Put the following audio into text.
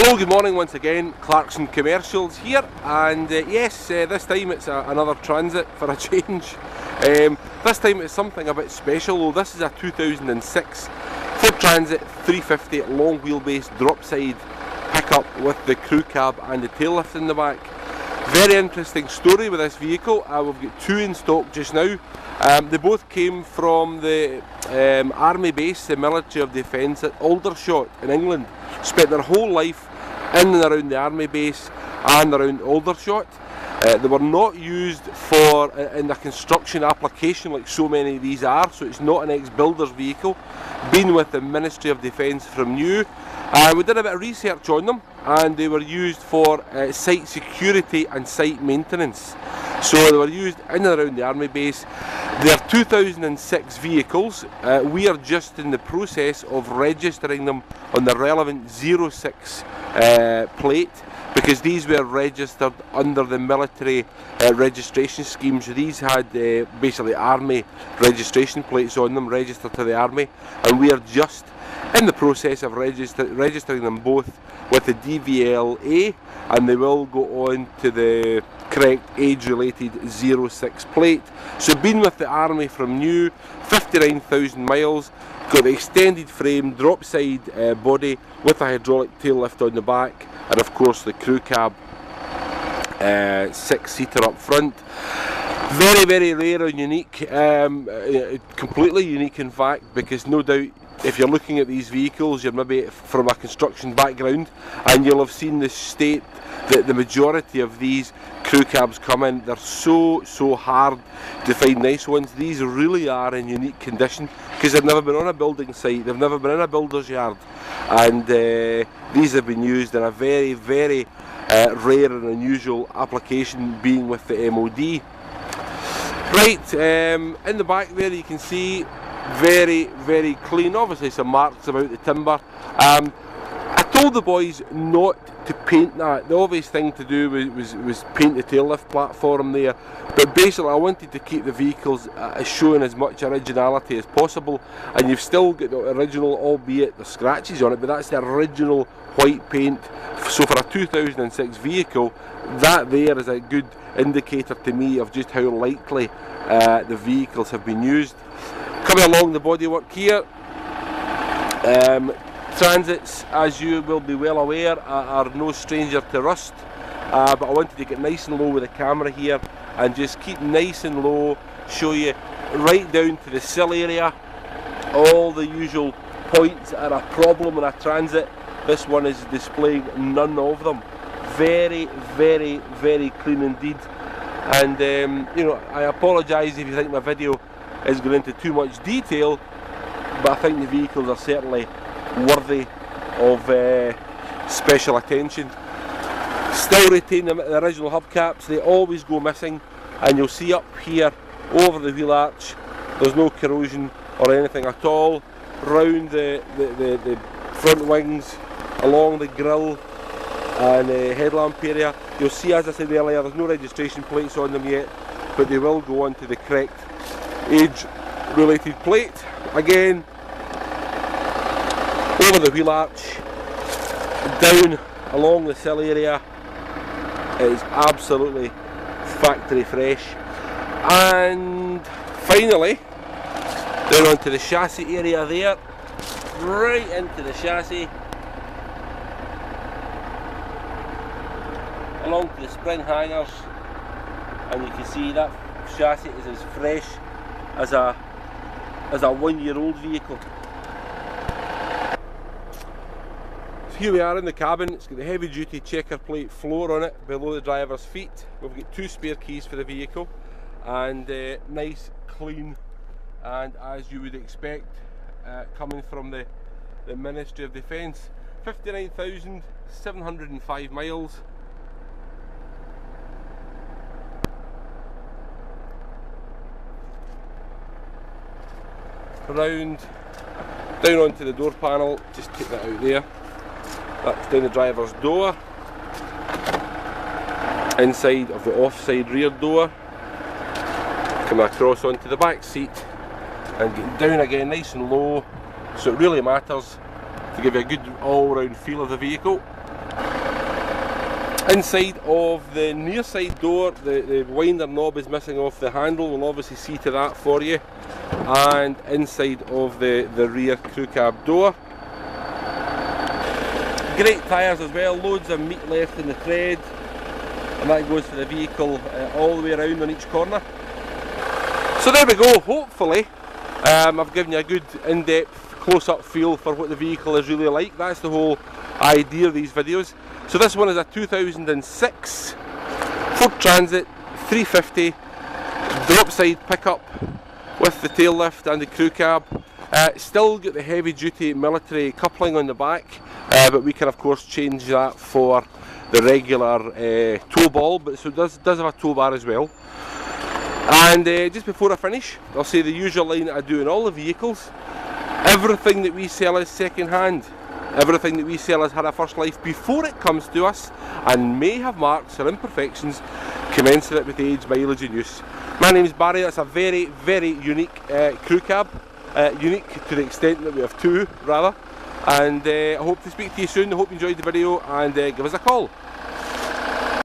Hello, good morning once again. Clarkson Commercials here, and yes, this time it's another Transit for a change. This time it's something a bit special though. This is a 2006 Ford Transit 350 long wheelbase drop side pickup with the crew cab and the tail lift in the back. Very interesting story with this vehicle. We've got two in stock just now. They both came from the Army base, the Military of Defence at Aldershot in England. Spent their whole life in and around the Army base and around Aldershot. They were not used for in a construction application like so many of these are, so it's not an ex-builder's vehicle. Been with the Ministry of Defence from new. We did a bit of research on them, and they were used for site security and site maintenance. So they were used in and around the Army base. They're 2006 vehicles. We are just in the process of registering them on the relevant 06 plate, because these were registered under the military registration scheme. So these had basically Army registration plates on them, registered to the Army, and we are just in the process of registering them both with the DVLA, and they will go on to the correct age-related 06 plate. So been with the Army from new, 59,000 miles, got the extended frame, drop side body with a hydraulic tail lift on the back, and of course the crew cab 6-seater up front. Very, very rare and unique, completely unique in fact, because no doubt if you're looking at these vehicles, you're maybe from a construction background, and you'll have seen the state that the majority of these crew cabs come in. They're so hard to find nice ones. These really are in unique condition because they've never been on a building site, they've never been in a builder's yard, and these have been used in a very, very rare and unusual application, being with the MOD. Right, in the back there you can see very, very clean. Obviously some marks about the timber. I told the boys not to paint that. The obvious thing to do was paint the tail lift platform there, but basically I wanted to keep the vehicles showing as much originality as possible, and you've still got the original, albeit the scratches on it, but that's the original white paint. So for a 2006 vehicle, that there is a good indicator to me of just how likely the vehicles have been used. Coming along the bodywork here, Transits, as you will be well aware, are no stranger to rust, but I wanted to get nice and low with the camera here and just keep nice and low, show you right down to the sill area, all the usual points that are a problem in a Transit. This one is displaying none of them. Very, very, very clean indeed. And you know, I apologise if you think my video is going into too much detail, but I think the vehicles are certainly worthy of special attention. Still retain the original hubcaps. They always go missing, and you'll see up here over the wheel arch there's no corrosion or anything at all. Round the front wings, along the grille and headlamp area, you'll see, as I said earlier, there's no registration plates on them yet, but they will go on to the correct age related plate. Again, over the wheel arch, down along the sill area, it is absolutely factory fresh. And finally, down onto the chassis area there, right into the chassis, along to the spring hangers, and you can see that chassis is as fresh as a 1-year-old vehicle. So here we are in the cabin. It's got the heavy duty checker plate floor on it below the driver's feet. We've got 2 spare keys for the vehicle, and nice, clean, and as you would expect, coming from the Ministry of Defence. 59,705 miles. Round, down onto the door panel, just take that out there. That's down the driver's door, inside of the offside rear door, come across onto the back seat and get down again nice and low, so it really matters to give you a good all-round feel of the vehicle. Inside of the near side door, the winder knob is missing off the handle. We'll obviously see to that for you. And inside of the rear crew cab door. Great tyres as well, loads of meat left in the tread, and that goes for the vehicle all the way around on each corner. So there we go. Hopefully I've given you a good in-depth close-up feel for what the vehicle is really like. That's the whole idea of these videos. So this one is a 2006 Ford Transit 350 drop side pickup with the tail lift and the crew cab. Still got the heavy duty military coupling on the back, but we can of course change that for the regular tow ball, but so it does have a tow bar as well. And just before I finish, I'll say the usual line that I do in all the vehicles: everything that we sell is second hand. Everything that we sell has had a first life before it comes to us and may have marks or imperfections commensurate with age, mileage and use. My name is Barry. That's a very, very unique crew cab. Unique to the extent that we have two, rather. And I hope to speak to you soon. I hope you enjoyed the video, and give us a call.